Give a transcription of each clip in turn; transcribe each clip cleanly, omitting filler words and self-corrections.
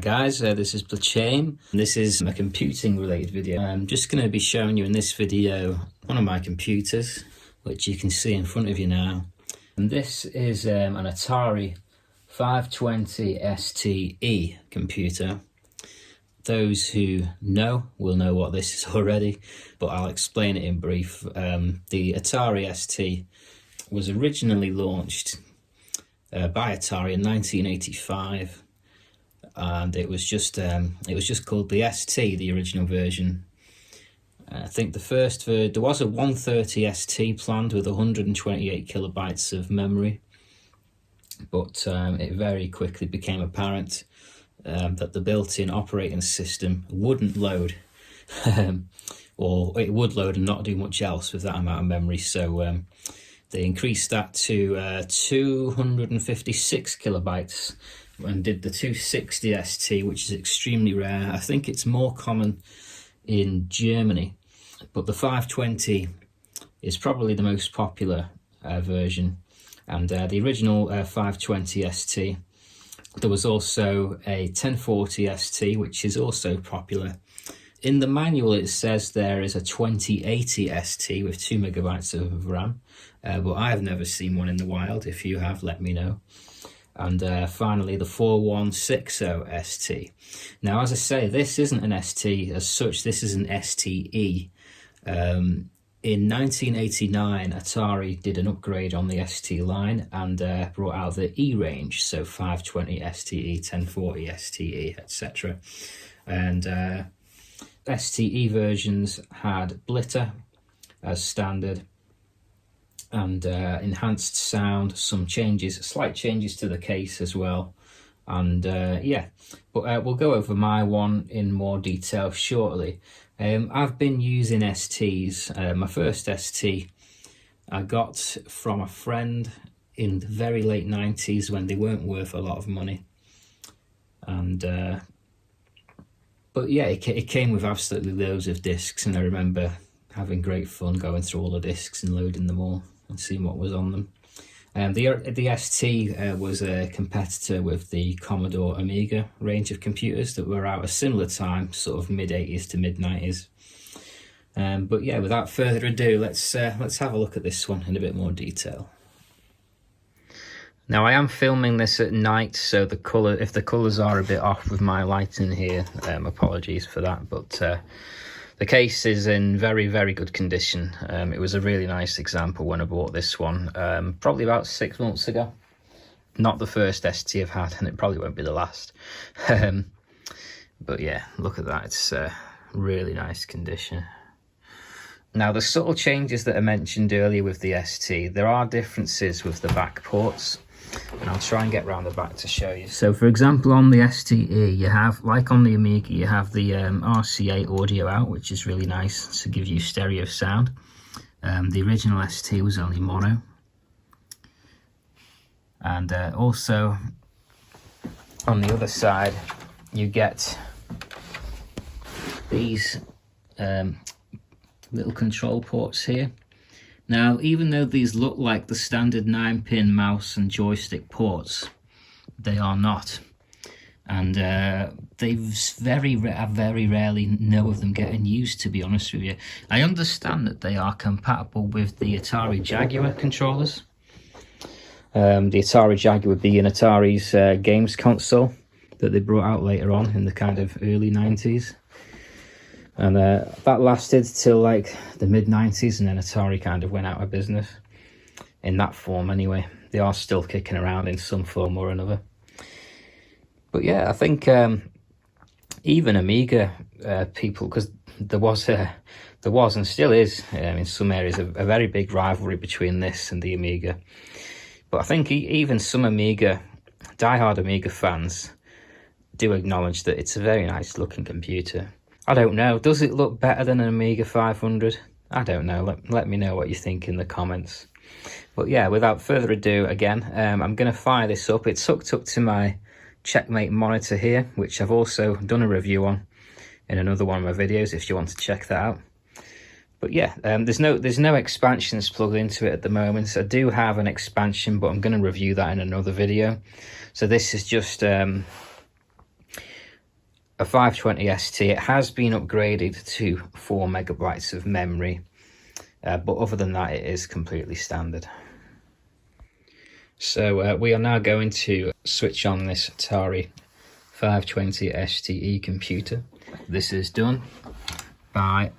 guys, this is Blachain. This is a computing related video. I'm just going to be showing you in this video one of my computers, which you can see in front of you now. And this is an Atari 520 STE computer. Those who know will know what this is already, but I'll explain it in brief. The Atari ST was originally launched by Atari in 1985. And it was just called the ST, the original version. I think there was a 130 ST planned with 128 kilobytes of memory, but it very quickly became apparent that the built-in operating system wouldn't load, or it would load and not do much else with that amount of memory. So they increased that to 256 kilobytes. And did the 260 ST, which is extremely rare. I think it's more common in Germany, but the 520 is probably the most popular version. And the original 520 ST, there was also a 1040 ST, which is also popular. In the manual it says there is a 2080 ST with 2 megabytes of RAM, but I've never seen one in the wild. If you have, let me know. And finally, the 4160 ST. Now, as I say, this isn't an ST as such, this is an STE. In 1989, Atari did an upgrade on the ST line and brought out the E range, so 520 STE, 1040 STE, etc. And STE versions had Blitter as standard, and enhanced sound, some changes, slight changes to the case as well. And yeah, but we'll go over my one in more detail shortly. I've been using STs. My first ST I got from a friend in the very late 90s when they weren't worth a lot of money. And but yeah, it came with absolutely loads of discs, and I remember having great fun going through all the discs and loading them all and seeing what was on them. The ST was a competitor with the Commodore Amiga range of computers that were out a similar time, sort of mid-80s to mid-90s. But yeah, without further ado, let's have a look at this one in a bit more detail. Now, I am filming this at night, so if the colours are a bit off with my lighting here, apologies for that, but the case is in very, very good condition. It was a really nice example when I bought this one, probably about 6 months ago. Not the first ST I've had, and it probably won't be the last. But yeah, look at that, it's really nice condition. Now, the subtle changes that I mentioned earlier with the ST, there are differences with the back ports, and I'll try and get round the back to show you. So for example, on the STE, you have, like on the Amiga, you have the RCA audio out, which is really nice to give you stereo sound. The original ST was only mono. And also on the other side, you get these little control ports here. Now, even though these look like the standard 9-pin mouse and joystick ports, they are not. And they very rarely know of them getting used, to be honest with you. I understand that they are compatible with the Atari Jaguar controllers. The Atari Jaguar being Atari's games console that they brought out later on in the kind of early 90s. And that lasted till like the mid-90s, and then Atari kind of went out of business in that form anyway. They are still kicking around in some form or another. But yeah, I think even Amiga people, because there was and still is in some areas a very big rivalry between this and the Amiga. But I think even some diehard Amiga fans do acknowledge that it's a very nice looking computer. I don't know, does it look better than an Amiga 500? I don't know, let me know what you think in the comments. But yeah, without further ado, again, I'm going to fire this up. It's hooked up to my Checkmate monitor here, which I've also done a review on in another one of my videos if you want to check that out. But yeah, there's no expansions plugged into it at the moment. So I do have an expansion, but I'm going to review that in another video. So this is just a 520 ST. It has been upgraded to 4 megabytes of memory, but other than that, it is completely standard. So we are now going to switch on this Atari 520 STE computer. This is done by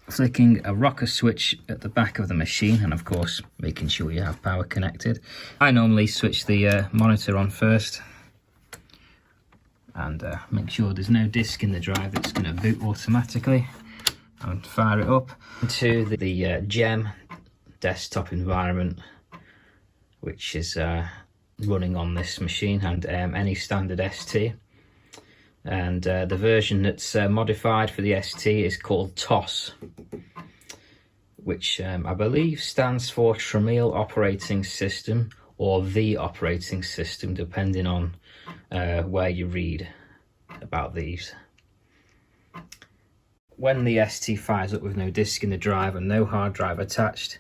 flicking a rocker switch at the back of the machine, and of course making sure you have power connected. I normally switch the monitor on first and make sure there's no disk in the drive. It's going to boot automatically, and fire it up into the GEM desktop environment, which is running on this machine, and any standard ST. And the version that's modified for the ST is called TOS, which I believe stands for Tramiel Operating System, or the operating system, depending on where you read about these. When the ST fires up with no disk in the drive and no hard drive attached,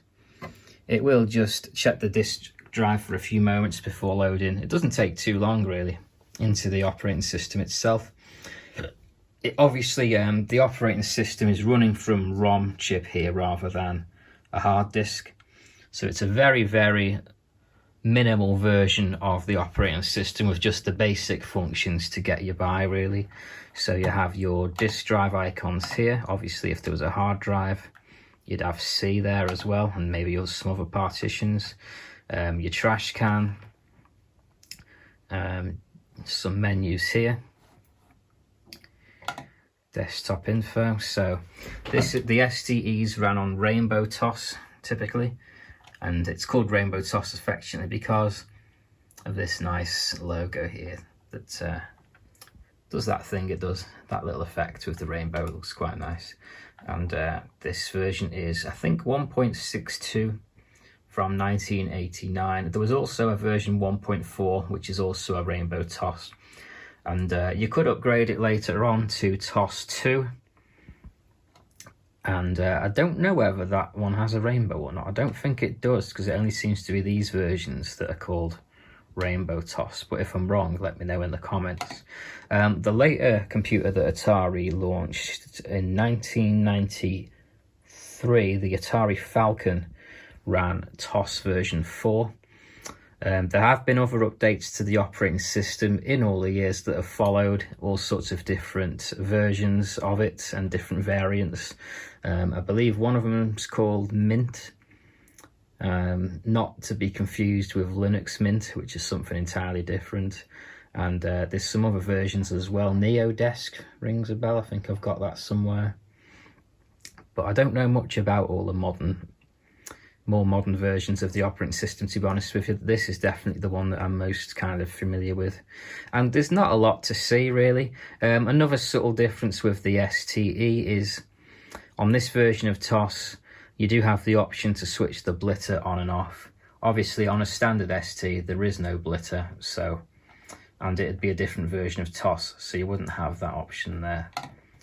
it will just check the disk drive for a few moments before loading. It doesn't take too long really into the operating system itself. Obviously the operating system is running from ROM chip here rather than a hard disk, so it's a very minimal version of the operating system with just the basic functions to get you by really. So you have your disk drive icons here. Obviously if there was a hard drive you'd have C there as well, and maybe some other partitions. Your trash can, some menus here, desktop info. So the STEs ran on Rainbow TOS typically, and it's called Rainbow TOS affectionately because of this nice logo here that does that thing it does, that little effect with the rainbow. It looks quite nice. And this version is, I think, 1.62 from 1989. There was also a version 1.4, which is also a Rainbow TOS. And you could upgrade it later on to TOS 2. And I don't know whether that one has a rainbow or not. I don't think it does, because it only seems to be these versions that are called Rainbow TOS. But if I'm wrong, let me know in the comments. The later computer that Atari launched in 1993, the Atari Falcon, ran TOS version 4. There have been other updates to the operating system in all the years that have followed, all sorts of different versions of it and different variants. I believe one of them is called Mint, not to be confused with Linux Mint, which is something entirely different. And there's some other versions as well. NeoDesk rings a bell, I think I've got that somewhere. But I don't know much about all the more modern versions of the operating system, to be honest with you. This is definitely the one that I'm most kind of familiar with, and there's not a lot to see really. Another subtle difference with the STE is on this version of TOS you do have the option to switch the blitter on and off. Obviously on a standard ST there is no blitter, and it'd be a different version of TOS, so you wouldn't have that option there.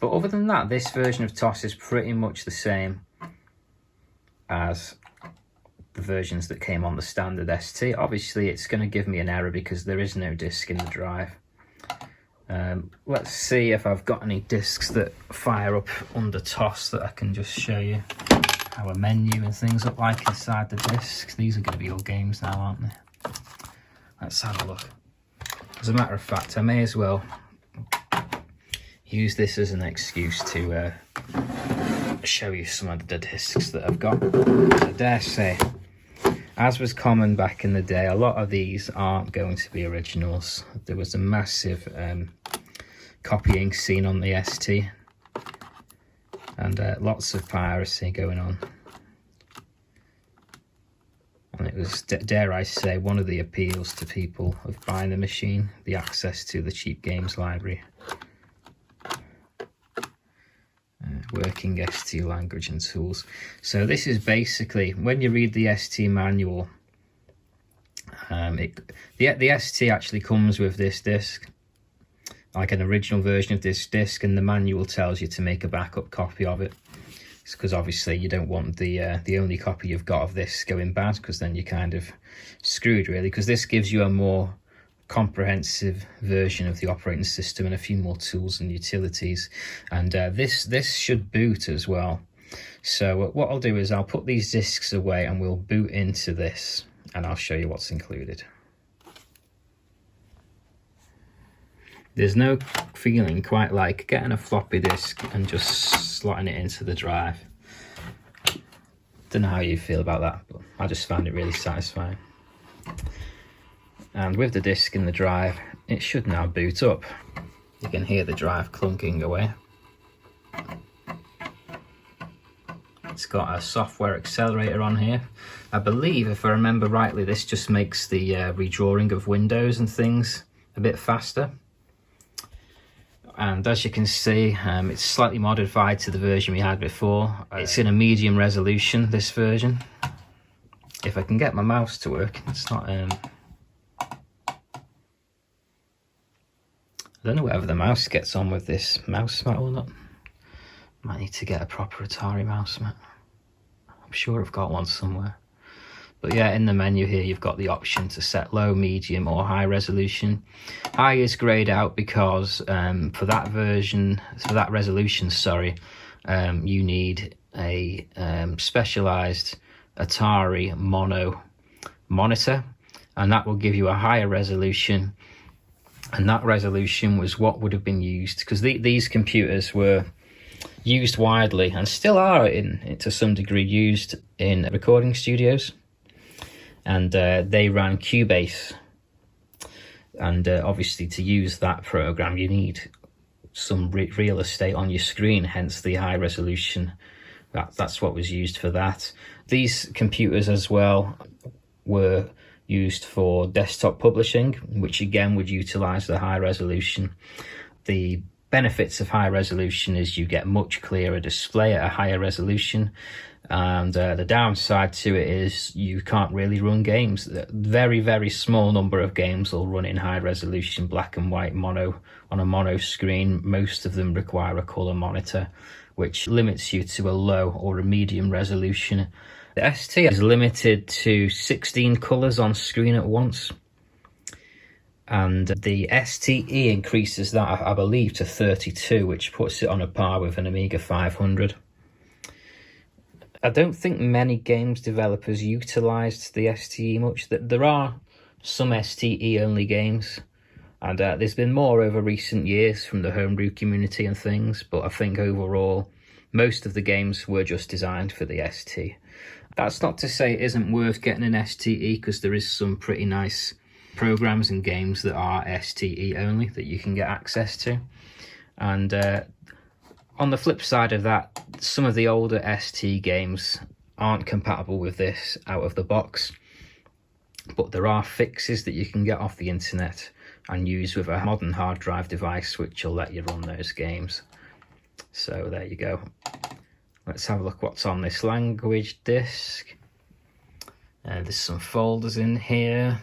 But other than that, this version of TOS is pretty much the same as the versions that came on the standard ST. Obviously it's going to give me an error because there is no disk in the drive. Let's see if I've got any disks that fire up under TOS that I can just show you how a menu and things look like inside the disks. These are going to be all games now, aren't they? Let's have a look. As a matter of fact, I may as well use this as an excuse to show you some of the discs that I've got. I dare say, as was common back in the day, a lot of these aren't going to be originals. There was a massive copying scene on the ST, and lots of piracy going on. And it was, dare I say, one of the appeals to people of buying the machine, the access to the cheap games library. Working ST language and tools. So this is basically, when you read the ST manual, the ST actually comes with this disc, like an original version of this disc, and the manual tells you to make a backup copy of it. It's because obviously you don't want the only copy you've got of this going bad, because then you're kind of screwed really, because this gives you a more comprehensive version of the operating system and a few more tools and utilities. And this should boot as well. So what I'll do is I'll put these discs away and we'll boot into this, and I'll show you what's included. There's no feeling quite like getting a floppy disk and just slotting it into the drive. Don't know how you feel about that, but I just found it really satisfying. And with the disc in the drive, it should now boot up. You can hear the drive clunking away. It's got a software accelerator on here. I believe, if I remember rightly, this just makes the redrawing of windows and things a bit faster. And as you can see, it's slightly modified to the version we had before. It's in a medium resolution, this version. If I can get my mouse to work, it's not... I don't know whether the mouse gets on with this mouse mat or not. Might need to get a proper Atari mouse mat. I'm sure I've got one somewhere. But yeah, in the menu here, you've got the option to set low, medium or high resolution. High is grayed out because for that resolution, you need a specialized Atari mono monitor, and that will give you a higher resolution. And that resolution was what would have been used, because these computers were used widely and still are to some degree used in recording studios. And they ran Cubase, and obviously to use that program you need some real estate on your screen, hence the high resolution. That's what was used for that. These computers as well were used for desktop publishing, which again would utilize the high resolution. The benefits of high resolution is you get much clearer display at a higher resolution. And the downside to it is you can't really run games. Very, very small number of games will run in high resolution black and white mono on a mono screen. Most of them require a color monitor, which limits you to a low or a medium resolution. The ST is limited to 16 colors on screen at once. And the STE increases that, I believe, to 32, which puts it on a par with an Amiga 500. I don't think many games developers utilised the STE much. There are some STE only games, and there's been more over recent years from the homebrew community and things, but I think overall most of the games were just designed for the ST. That's not to say it isn't worth getting an STE, because there is some pretty nice programs and games that are STE only that you can get access to. And on the flip side of that, some of the older ST games aren't compatible with this out of the box, but there are fixes that you can get off the internet and use with a modern hard drive device which will let you run those games. So there you go. Let's have a look what's on this language disk. There's some folders in here.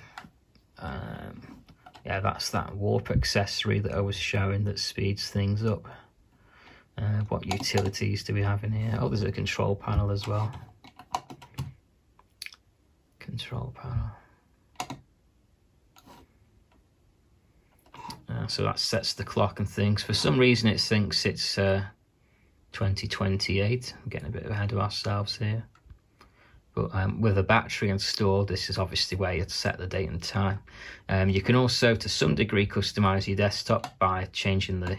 Yeah, that's that warp accessory that I was showing that speeds things up. What utilities do we have in here? Oh, there's a control panel as well. Control panel. So that sets the clock and things. For some reason it thinks it's 2028. I'm getting a bit ahead of ourselves here. But with a battery installed, this is obviously where you set the date and time. You can also, to some degree, customize your desktop by changing the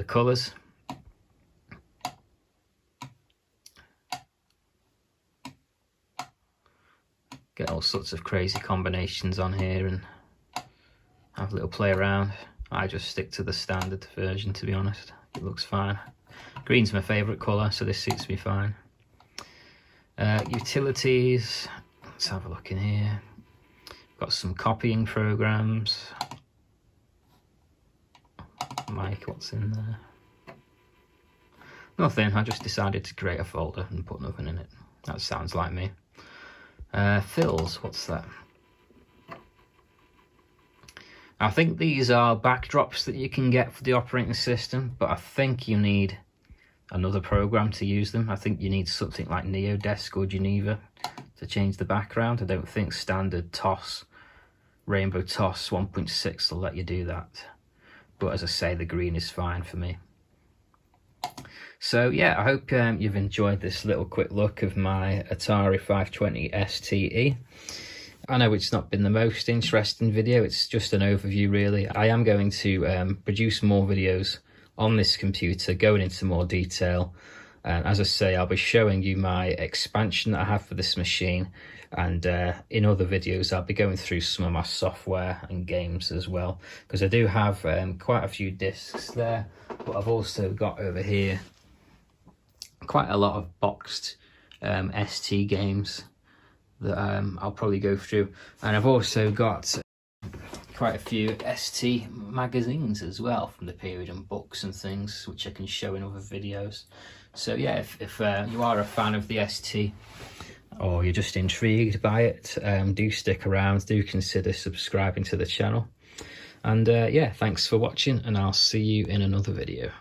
colors. Get all sorts of crazy combinations on here and have a little play around. I just stick to the standard version, to be honest. It looks fine. Green's my favourite colour, so this suits me fine. Utilities, let's have a look in here. Got some copying programs. Mike, what's in there? Nothing, I just decided to create a folder and put nothing in it. That sounds like me. Fills, what's that? I think these are backdrops that you can get for the operating system, but I think you need another program to use them. I think you need something like NeoDesk or Geneva to change the background. I don't think standard TOS Rainbow Toss 1.6 will let you do that. But as I say, the green is fine for me. So yeah, I hope you've enjoyed this little quick look of my Atari 520 STE. I know it's not been the most interesting video, it's just an overview really. I am going to produce more videos on this computer, going into more detail. As I say, I'll be showing you my expansion that I have for this machine, and in other videos I'll be going through some of my software and games as well, because I do have quite a few discs there, but I've also got over here quite a lot of boxed ST games that I'll probably go through, and I've also got quite a few ST magazines as well from the period, and books and things which I can show in other videos. So yeah, if you are a fan of the ST, or you're just intrigued by it, do stick around, do consider subscribing to the channel. And yeah, thanks for watching, and I'll see you in another video.